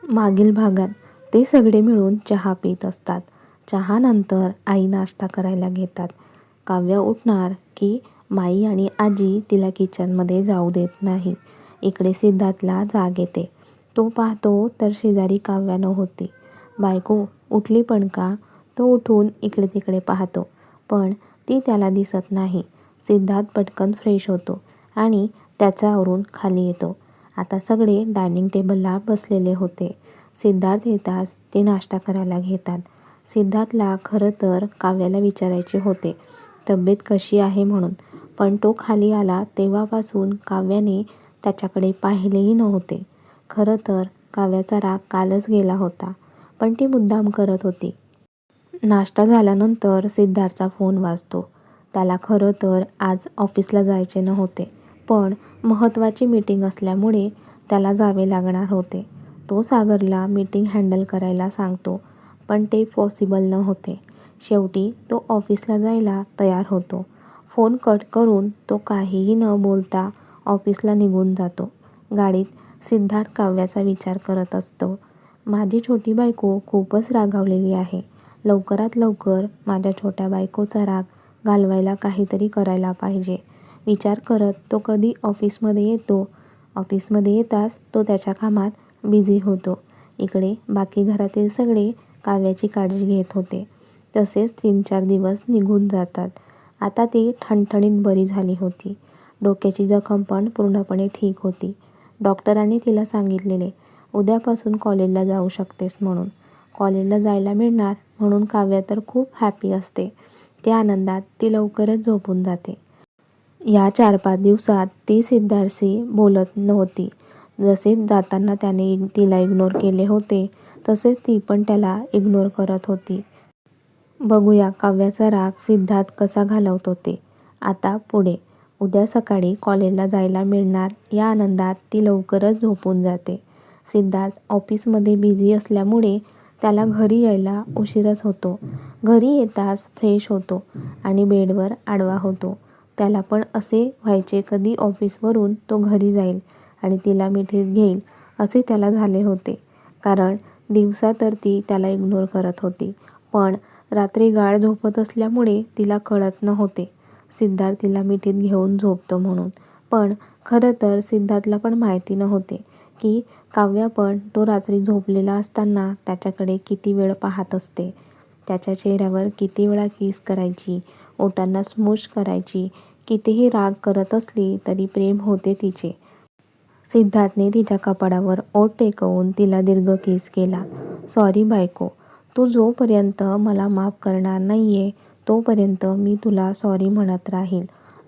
मागील भागात ते सगळे मिळून चहा पीत असतात. चहानंतर आई नाश्ता करायला घेतात. काव्या उठणार की माई आणि आजी तिला किचनमध्ये जाऊ देत नाही. इकडे सिद्धार्थला जाग येते. तो पाहतो तर शेजारी काव्या नव्हती. बायको उठली पण का? तो उठून इकडे तिकडे पाहतो, पण ती त्याला दिसत नाही. सिद्धार्थ पटकन फ्रेश होतो आणि त्याचं आवरून खाली येतो. आता सगळे डायनिंग टेबलला बसलेले होते. सिद्धार्थ येताच ते नाश्ता करायला घेतात. सिद्धार्थला खरं तर काव्याला विचारायचे होते तब्येत कशी आहे म्हणून, पण तो खाली आला तेव्हापासून काव्याने त्याच्याकडे पाहिलेही नव्हते. खरं तर काव्याचा राग कालच गेला होता, पण ती मुद्दाम करत होती. नाश्ता झाल्यानंतर सिद्धार्थचा फोन वाजतो. त्याला खरं तर आज ऑफिसला जायचे नव्हते, पण महत्त्वाची मीटिंग असल्यामुळे त्याला जावे लागणार होते. तो सागरला मीटिंग हँडल करायला सांगतो, पण ते पॉसिबल नव्हते. शेवटी तो ऑफिसला जायला तयार होतो. फोन कट करून तो काहीही न बोलता ऑफिसला निघून जातो. गाडीत सिद्धार्थ काव्याचा विचार करत असतो. माझी छोटी बायको खूपच रागावलेली आहे. लवकरात लवकर माझ्या छोट्या बायकोचा राग घालवायला काहीतरी करायला पाहिजे. विचार करत तो कधी ऑफिसमध्ये येतो. ऑफिसमध्ये येताच तो त्याच्या कामात बिझी होतो. इकडे बाकी घरातील सगळे काव्याची काळजी घेत होते. तसेच 3-4 दिवस निघून जातात. आता ती ठणठणीत बरी झाली होती. डोक्याची जखम पण पूर्णपणे ठीक होती. डॉक्टरांनी तिला सांगितलेले उद्यापासून कॉलेजला जाऊ शकतेस म्हणून. कॉलेजला जायला मिळणार म्हणून काव्या तर खूप हॅपी असते. त्या आनंदात ती लवकरच झोपून जाते. या 4-5 दिवसात ती सिद्धार्थशी बोलत नव्हती. जसे जाताना त्याने तिला इग्नोर केले होते, तसेच ती पण त्याला इग्नोर करत होती. बघूया काव्याचा राग सिद्धार्थ कसा घालवतो ते. आता पुढे. उद्या सकाळी कॉलेजला जायला मिळणार या आनंदात ती लवकरच झोपून जाते. सिद्धार्थ ऑफिसमध्ये बिझी असल्यामुळे त्याला घरी यायला उशीरच होतो. घरी येताच फ्रेश होतो आणि बेडवर आडवा होतो. त्याला पण असे व्हायचे कधी ऑफिसवरून तो घरी जाईल आणि तिला मिठीत घेईल असे त्याला झाले होते. कारण दिवसा तर ती त्याला इग्नोर करत होती, पण रात्री गाढ झोपत असल्यामुळे तिला कळत नव्हते सिद्धार्थ तिला मिठीत घेऊन झोपतो म्हणून. पण खरं तर सिद्धार्थला पण माहिती नव्हते की काव्या पण तो रात्री झोपलेला असताना त्याच्याकडे किती वेळ पाहत असते. त्याच्या चेहऱ्यावर किती वेळा किस करायची, ओठांना स्मूश करायची. कितीही राग करत असली तरी प्रेम होते तिचे. सिद्धार्थने तिच्या कपाळावर ओठ टेकवून तिला दीर्घ किस केला. सॉरी बायको, तू जोपर्यंत मला माफ करणार नाहीये तोपर्यंत मी तुला सॉरी म्हणत राहील.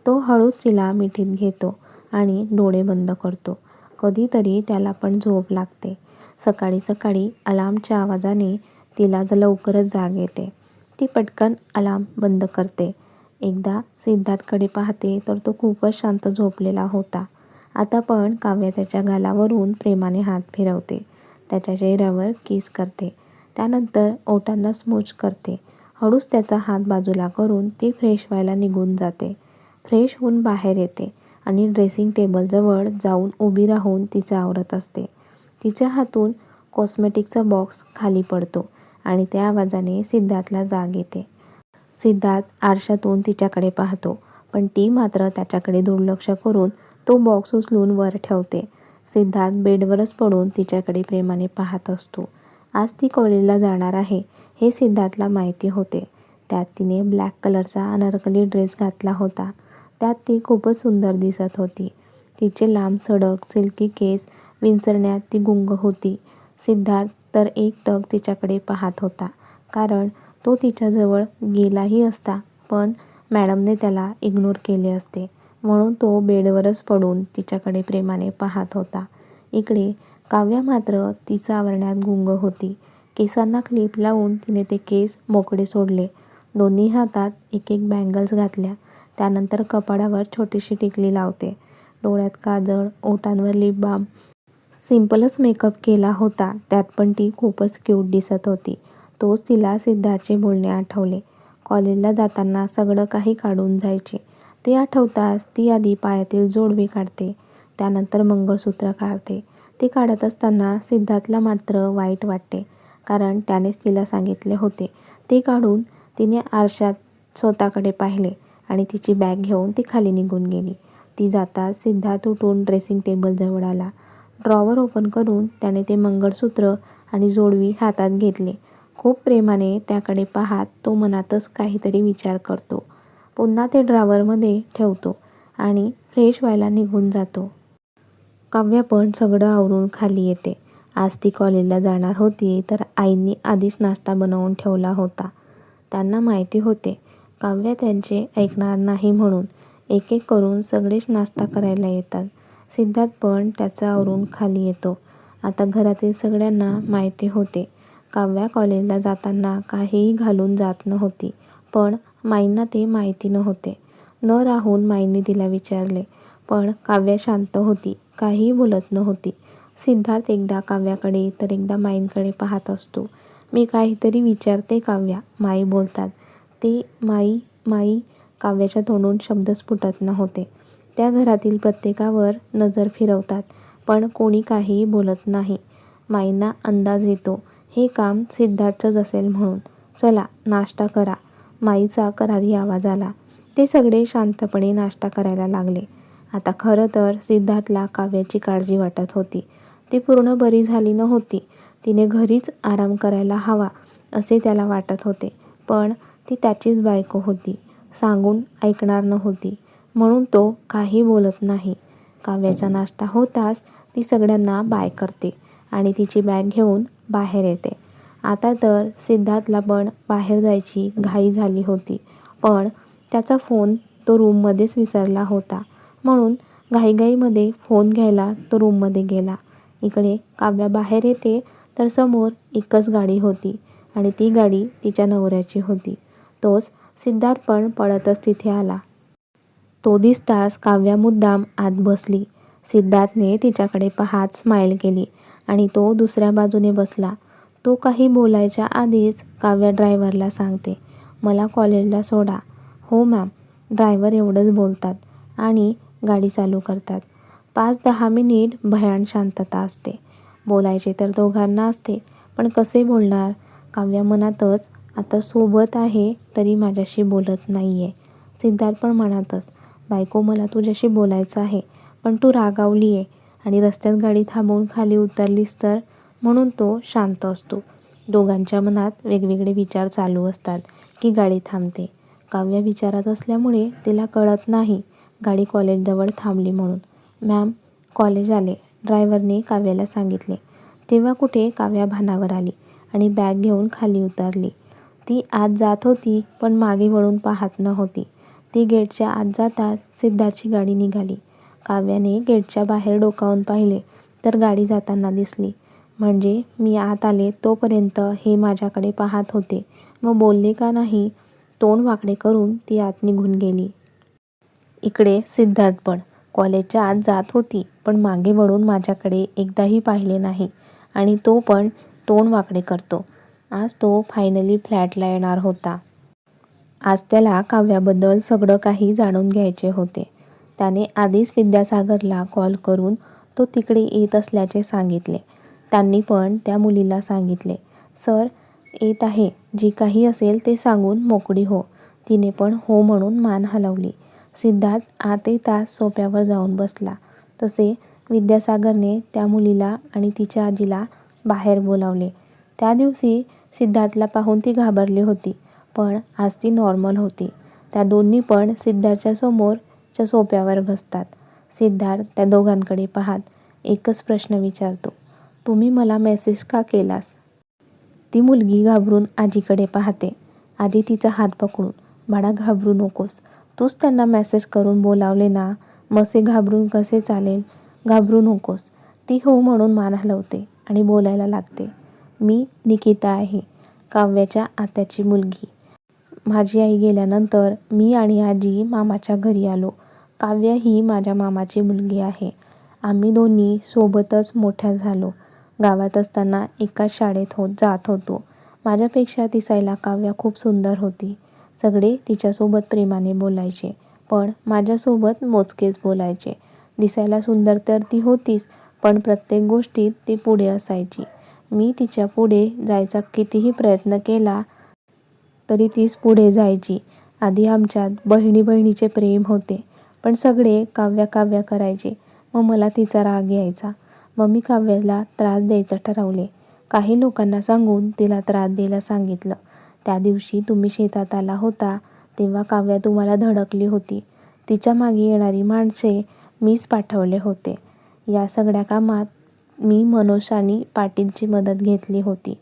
तो हळूच तिला मिठीत घेतो आणि डोळे बंद करतो. कधीतरी त्याला पण झोप लागते. सकाळी सकाळी अलार्मच्या आवाजाने तिला लवकरच जाग येते. ती पटकन अलार्म बंद करते. एकदा सिद्धार्थकडे पाहते तर तो खूपच शांत झोपलेला होता. आता पण काव्या त्याच्या गालावरून प्रेमाने हात फिरवते. त्याच्या चेहऱ्यावर किस करते. त्यानंतर ओठांना स्मूच करते. हळूच त्याचा हात बाजूला करून ती फ्रेश व्हायला निघून जाते. फ्रेश होऊन बाहेर येते आणि ड्रेसिंग टेबलजवळ जाऊन उभी राहून तिचं आवरत असते. तिच्या हातून कॉस्मेटिकचा बॉक्स खाली पडतो आणि त्या आवाजाने सिद्धार्थला जाग येते. सिद्धार्थ आरशातून तिच्याकडे पाहतो, पण ती मात्र त्याच्याकडे दुर्लक्ष करून तो बॉक्स उचलून वर ठेवते. सिद्धार्थ बेडवरच पडून तिच्याकडे प्रेमाने पाहत असतो. आज ती कॉलेजला जाणार आहे हे सिद्धार्थला माहिती होते. त्यात तिने ब्लॅक कलरचा अनारकली ड्रेस घातला होता. त्यात ती खूपच सुंदर दिसत होती. तिचे लांब सडक सिल्की केस विंचरण्यात ती गुंग होती. सिद्धार्थ तर एकटक तिच्याकडे पाहत होता, कारण तो तिच्याजवळ गेलाही असता पण मॅडमने त्याला इग्नोर केले असते, म्हणून तो बेडवरच पडून तिच्याकडे प्रेमाने पाहत होता. इकडे काव्या मात्र तिचं आवरण्यात गुंग होती. केसांना क्लिप लावून तिने ते केस मोकळे सोडले. दोन्ही हातात एक एक बँगल्स घातल्या. त्यानंतर कपाळावर छोटीशी टिकली लावते. डोळ्यात काजळ, ओठांवर लिप बाम. सिम्पलच मेकअप केला होता, त्यात पण ती खूपच क्यूट दिसत होती. तोच तिला सिद्धार्थचे बोलणे आठवले. कॉलेजला जाताना सगळं काही काढून जायचे ते आठवताच ती आधी पायातील जोडवी काढते, त्यानंतर मंगळसूत्र काढते, ती काढत असताना सिद्धार्थला मात्र वाईट वाटते, कारण त्यानेच तिला सांगितले होते. ती काढून तिने आरशात स्वतःकडे पाहिले आणि तिची बॅग घेऊन ती खाली निघून गेली. ती जाताच सिद्धार्थ उठून ड्रेसिंग टेबलजवळ आला. ड्रॉवर ओपन करून त्याने ते मंगळसूत्र आणि जोडवी हातात घेतले. खूप प्रेमाने त्याकडे पाहत तो मनातच काहीतरी विचार करतो. पुन्हा ते ड्रॉवरमध्ये ठेवतो आणि फ्रेश व्हायला निघून जातो. काव्या पण सगळं आवरून खाली येते. आज ती कॉलेजला जाणार होती, तर आईंनी आधीच नाश्ता बनवून ठेवला होता. त्यांना माहिती होते काव्या त्यांचे ऐकणार नाही म्हणून. एक एक करून सगळेच नाश्ता करायला येतात. सिद्धार्थ पण त्याचं आवरून खाली येतो. आता घरातील सगळ्यांना माहिती होते काव्या कॉलेजला जाताना काहीही घालून जात नव्हती. पण माईंना ते माहिती नव्हते. न राहून माईंनी तिला विचारले, पण काव्या शांत होती, काहीही बोलत नव्हती. सिद्धार्थ एकदा काव्याकडे तर एकदा माईंकडे पाहत असतो. मी काहीतरी विचारते काव्या, माई बोलतात. ते माई माई काव्याच्या तोंडून शब्दच फुटत नव्हते. त्या घरातील प्रत्येकावर नजर फिरवतात, पण कोणी काहीही बोलत नाही. माईंना अंदाज येतो हे काम सिद्धार्थचंच असेल म्हणून. चला नाश्ता करा, माईचा करारी आवाज आला. ते सगळे शांतपणे नाश्ता करायला लागले. आता खरं तर सिद्धार्थला काव्याची काळजी वाटत होती. ती पूर्ण बरी झाली नव्हती. तिने घरीच आराम करायला हवा असे त्याला वाटत होते. पण ती त्याचीच बायको होती, सांगून ऐकणार नव्हती, म्हणून तो काही बोलत नाही. काव्याचा नाश्ता होताच ती सगळ्यांना बाय करते आणि तिची बॅग घेऊन बाहेर येते. आता तर सिद्धार्थला पण बाहेर जायची घाई झाली होती, पण त्याचा फोन तो रूममध्येच विसरला होता. म्हणून घाईघाईमध्ये फोन घ्यायला तो रूममध्ये गेला. इकडे काव्या बाहेर येते तर समोर एकच गाडी होती आणि ती गाडी तिच्या नवऱ्याची होती. तोच सिद्धार्थ पण पळतच तिथे आला. तो दिसताच काव्या मुद्दाम आत बसली. सिद्धार्थने तिच्याकडे पाहत स्माईल केली आणि तो दुसऱ्या बाजूने बसला. तो काही बोलायच्या आधीच काव्या ड्रायव्हरला सांगते, मला कॉलेजला सोडा. हो मॅम, ड्रायव्हर एवढंच बोलतात आणि गाडी चालू करतात. 5-10 मिनिट भयान शांतता असते. बोलायचे तर दोघांना असते, पण कसे बोलणार? काव्या मनातच, आता सोबत आहे तरी माझ्याशी बोलत नाहीये. सिद्धार्थ पण मनातच, बायको मला तुझ्याशी बोलायचं आहे, पण तू रागावली आहे आणि रस्त्यात गाडी थांबवून खाली उतरलीस तर. म्हणून तो शांत असतो. दोघांच्या मनात वेगवेगळे विचार चालू असतात की गाडी थांबते. काव्या विचारात असल्यामुळे तिला कळत नाही गाडी कॉलेजजवळ थांबली म्हणून. मॅम, कॉलेज आले, ड्रायव्हरने काव्याला सांगितले. तेव्हा कुठे काव्या भानावर आली आणि बॅग घेऊन खाली उतरली. ती आत जात होती, पण मागे वळून पाहत नव्हती. ती गेटच्या आत जाताच सिद्धार्थची गाडी निघाली. काव्याने गेटच्या बाहेर डोकावून पाहिले तर गाडी जाताना दिसली. म्हणजे मी आत आले तोपर्यंत हे माझ्याकडे पाहत होते, मग बोलले का नाही? तोंड वाकडे करून ती आत निघून गेली. इकडे सिद्धार्थ पण कॉलेजच्या आत जात होती, पण मागे वळून माझ्याकडे एकदाही पाहिले नाही आणि तो पण तोंड वाकडे करतो. आज तो फायनली फ्लॅटला येणार होता. आज त्याला काव्याबद्दल सगळं काही जाणून घ्यायचे होते. त्याने आधीच विद्यासागरला कॉल करून तो तिकडे येत असल्याचे सांगितले. त्यांनी पण त्या मुलीला सांगितले, सर येत आहे, जी काही असेल ते सांगून मोकळी हो. तिने पण हो म्हणून मान हलवली. सिद्धार्थ आत येताच सोफ्यावर जाऊन बसला. तसे विद्यासागरने त्या मुलीला आणि तिच्या आजीला बाहेर बोलावले. त्या दिवशी सिद्धार्थला पाहून ती घाबरली होती, पण आज ती नॉर्मल होती. त्या दोन्ही पण सिद्धार्थच्या समोरच्या सोफ्यावर बसतात. सिद्धार्थ त्या दोघांकडे पाहत एकच प्रश्न विचारतो, तुम्ही मला मेसेज का केलास? ती मुलगी घाबरून आजीकडे पाहते. आजी तिचा हात पकडून, बाळा घाबरू नकोस, तूच त्यांना मेसेज करून बोलावले ना, मसे घाबरून कसे चालेल? घाबरू नकोस. ती हो म्हणून मान हलवते आणि बोलायला लागते, मी निकिता आहे, काव्याच्या आत्याची मुलगी. माझी आई गेल्यानंतर मी आणि आजी मामाच्या घरी आलो. काव्या ही माझ्या मामाची मुलगी आहे. आम्ही दोन्ही सोबतच मोठ्या झालो. गावात असताना एकाच शाळेत जात होतो. माझ्यापेक्षा दिसायला काव्या खूप सुंदर होती. सगळे तिच्यासोबत प्रेमाने बोलायचे, पण माझ्यासोबत मोजकेच बोलायचे. दिसायला सुंदर तर ती होतीच, पण प्रत्येक गोष्टीत ती पुढे असायची. मी तिच्या पुढे जायचा कितीही प्रयत्न केला तरी तीच पुढे जायची. आधी आमच्यात बहिणी-बहिणीचे प्रेम होते, पण सगळे काव्या करायचे. मग मला तिचा राग यायचा. मग मी काव्याला त्रास द्यायचं ठरवले. काही लोकांना सांगून तिला त्रास द्यायला सांगितलं. त्या दिवशी तुम्ही शेतात आला होता तेव्हा काव्या तुम्हाला धडकली होती. तिच्या मागे येणारी माणसे मीच पाठवले होते. या सगळ्या कामात मी मनोज आणि पाटीलची मदत घेतली होती.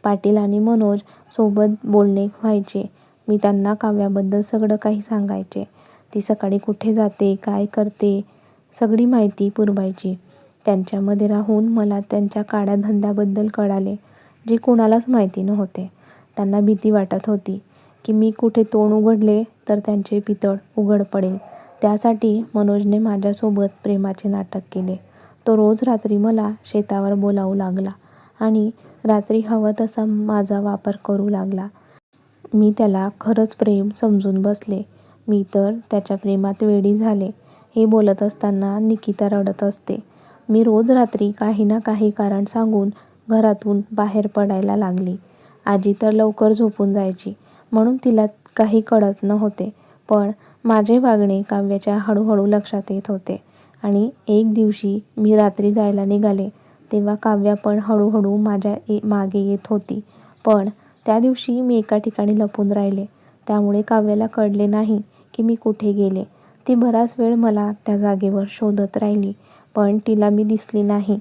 पाटील आणि मनोज सोबत बोलणे व्हायचे. मी त्यांना काव्याबद्दल सगळं काही सांगायचे. ती सकाळी कुठे जाते, काय करते, सगळी माहिती पुरवायची. त्यांच्यामध्ये राहून मला त्यांच्या काड्या धंद्याबद्दल कळाले, जे कुणालाच माहिती नव्हते. त्यांना भीती वाटत होती की मी कुठे तोंड उघडले तर त्यांचे पितळ उघड पडेल. त्यासाठी मनोजने माझ्यासोबत प्रेमाचे नाटक केले. तो रोज रात्री मला शेतावर बोलावू लागला आणि रात्री हवा तसा माझा वापर करू लागला. मी त्याला खरंच प्रेम समजून बसले. मी तर त्याच्या प्रेमात वेडी झाले. हे बोलत असताना निकिता रडत असते. मी रोज रात्री काही ना काही कारण सांगून घरातून बाहेर पडायला लागली. आजी तर लवकर झोपून जायची, म्हणून तिला काही कळत नव्हते. पण माझे वागणे काव्याच्या हळूहळू लक्षात येत होते आणि एक दिवशी मी रात्री जायला निघाले तेव्हा काव्या पण हळूहळू माझ्या मागे येत होती. पण त्या दिवशी मी एका ठिकाणी लपून राहिले, त्यामुळे काव्याला कळले नाही की मी कुठे गेले. ती बराच वेळ मला त्या जागेवर शोधत राहिली, पण तिला मी दिसली नाही.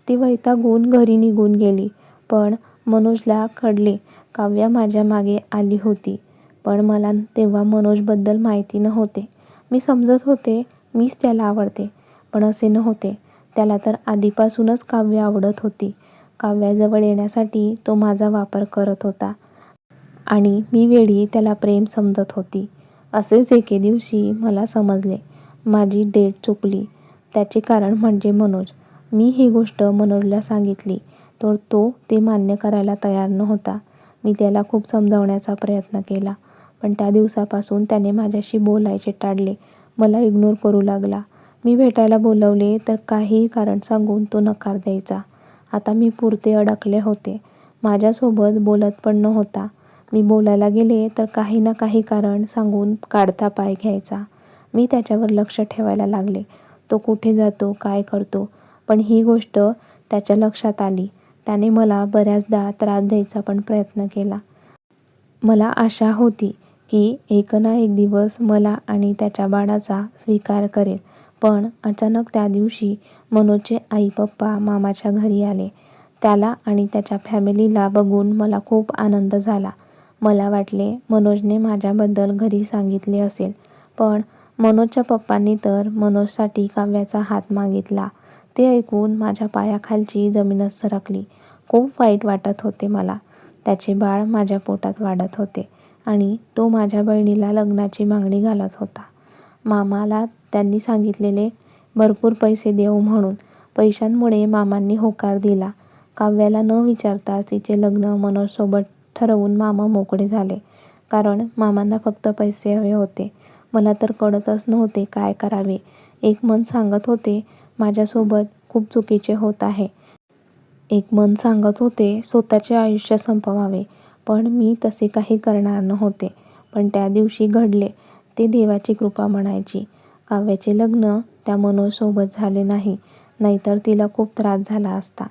ती वैतागून घरी निघून गेली. पण मनोजला कळले काव्या माझ्या मागे आली होती. पण मला तेव्हा मनोजबद्दल माहिती नव्हते. मी समजत होते मीच त्याला आवडते, पण असे नव्हते. त्याला तर आधीपासूनच काव्य आवडत होती. काव्याजवळ येण्यासाठी तो माझा वापर करत होता आणि मी वेळी त्याला प्रेम समजत होती. असेच एके दिवशी मला समजले माझी डेट चुकली. त्याचे कारण म्हणजे मनोज. मी ही गोष्ट मनोजला सांगितली तर तो ते मान्य करायला तयार नव्हता. मी त्याला खूप समजावण्याचा प्रयत्न केला, पण त्या दिवसापासून त्याने माझ्याशी बोलायचे टाळले. मला इग्नोर करू लागला. मी भेटायला बोलवले तर काहीही कारण सांगून तो नकार द्यायचा. आता मी पुरते अडकले होते. माझ्यासोबत बोलत पण नव्हता. मी बोलायला गेले तर काही ना काही कारण सांगून काढता पाय घ्यायचा. मी त्याच्यावर लक्ष ठेवायला लागले. तो कुठे जातो, काय करतो, पण ही गोष्ट त्याच्या लक्षात आली. त्याने मला बऱ्याचदा त्रास द्यायचा पण प्रयत्न केला. मला आशा होती की एक ना एक दिवस मला आणि त्याच्या बाळाचा स्वीकार करेल. पण अचानक त्या दिवशी मनोजचे आई-पप्पा मामाच्या घरी आले. त्याला आणि त्याच्या फॅमिलीला बघून मला खूप आनंद झाला. मला वाटले मनोजने माझ्याबद्दल घरी सांगितले असेल, पण मनोजच्या पप्पांनी तर मनोजसाठी काव्याचा हात मागितला. ते ऐकून माझ्या पायाखालची जमीनच सरकली. खूप वाईट वाटत होते मला. त्याचे बाळ माझ्या पोटात वाढत होते आणि तो माझ्या बहिणीला लग्नाची मागणी घालत होता. मामाला त्यांनी सांगितलेले भरपूर पैसे देऊ म्हणून. पैशांमुळे मामांनी होकार दिला. काव्याला न विचारताच तिचे लग्न मनोजसोबत ठरवून मामा मोकळे झाले. कारण मामांना फक्त पैसे हवे होते. मला तर कळतच नव्हते काय करावे. एक मन सांगत होते माझ्यासोबत खूप चुकीचे होत आहे. एक मन सांगत होते स्वतःचे आयुष्य संपवावे, पण मी तसे काही करणार नव्हते. पण त्या दिवशी घडले ते देवाची कृपा म्हणायची. काव्याचे लग्न त्या मनोजसोबत झाले नाही, नाहीतर तिला खूप त्रास झाला असता.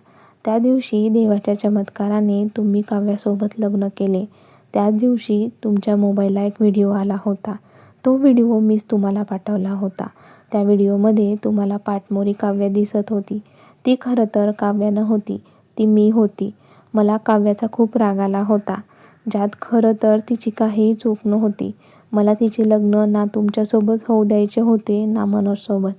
त्या दिवशी देवाच्या चमत्काराने तुम्ही काव्यासोबत लग्न केले. त्याच दिवशी तुमच्या मोबाईलला एक व्हिडिओ आला होता. तो व्हिडिओ मीच तुम्हाला पाठवला होता. त्या व्हिडिओमध्ये तुम्हाला पाठमोरी काव्या दिसत होती. ती खरं तर काव्या नव्हती, ती मी होती. मला काव्याचा खूप राग आला होता, ज्यात खरं तर तिची काहीही चूक नव्हती. मला तिचे लग्न ना तुमच्यासोबत होऊ द्यायचे होते ना मनोजसोबत.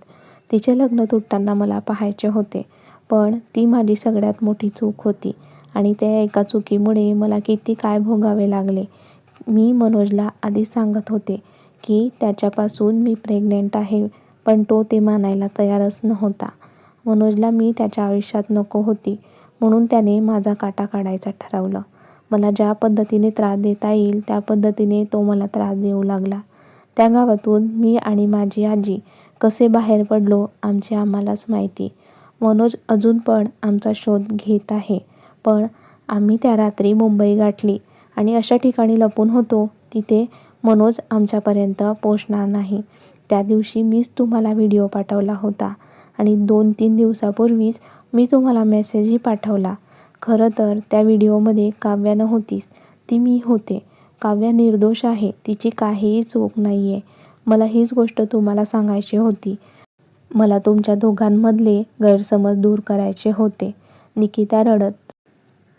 तिचे लग्न तुटताना मला पाहायचे होते, पण ती माझी सगळ्यात मोठी चूक होती आणि त्या एका चुकीमुळे मला किती काय भोगावे लागले. मी मनोजला आधीच सांगत होते की त्याच्यापासून मी प्रेग्नंट आहे, पण तो ते मानायला तयारच नव्हता. मनोजला मी त्याच्या आयुष्यात नको होती, म्हणून त्याने माझा काटा काढायचं ठरवलं. मला ज्या पद्धतीने त्रास देता येईल त्या पद्धतीने तो मला त्रास देऊ लागला. त्या गावातून मी आणि माझी आजी कसे बाहेर पडलो आमचे आम्हालाच माहिती. मनोज अजून पण आमचा शोध घेत आहे. पण आम्ही त्या रात्री मुंबई गाठली आणि अशा ठिकाणी लपून होतो तिथे मनोज आमच्यापर्यंत पोहोचणार नाही. त्या दिवशी मीच तुम्हाला व्हिडिओ पाठवला होता आणि 2-3 दिवसापूर्वीच मी तुम्हाला मेसेजही पाठवला. खरं तर त्या व्हिडिओमध्ये काव्या नव्हतीच, ती मी होते. काव्या निर्दोष आहे, तिची काहीही चूक नाही आहे. मला हीच गोष्ट तुम्हाला सांगायची होती. मला तुमच्या दोघांमधले गैरसमज दूर करायचे होते. निकिता रडत,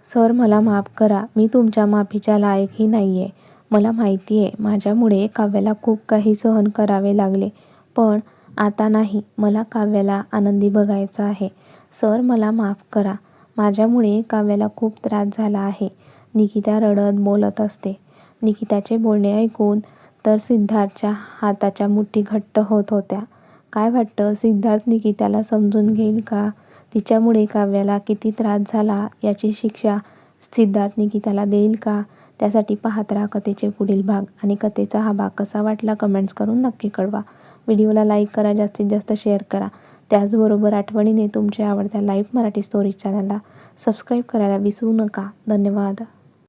सर मला माफ करा, मी तुमच्या माफीच्या लायकही नाही आहे. मला माहिती आहे माझ्यामुळे काव्याला खूप काही सहन करावे लागले. पण आता नाही, मला काव्याला आनंदी बघायचं आहे. सर मला माफ करा, माझ्यामुळे काव्याला खूप त्रास झाला आहे. निकिता रडत बोलत असते. निकिताचे बोलणे ऐकून तर सिद्धार्थच्या हाताच्या मुठी घट्ट होत होत्या. काय वाटतं, सिद्धार्थ निकिताला समजून घेईल का? तिच्यामुळे काव्याला किती त्रास झाला याची शिक्षा सिद्धार्थ निकिताला देईल का? त्यासाठी पाहत राहा कथेचे पुढील भाग. आणि कथेचा हा भाग कसा वाटला कमेंट्स करून नक्की कळवा. व्हिडिओला लाईक करा, जास्तीत जास्त शेअर करा. त्याचबरोबर आठवणीने तुमच्या आवडत्या लाईव्ह मराठी स्टोरीज चॅनलला सबस्क्राईब करायला विसरू नका. धन्यवाद.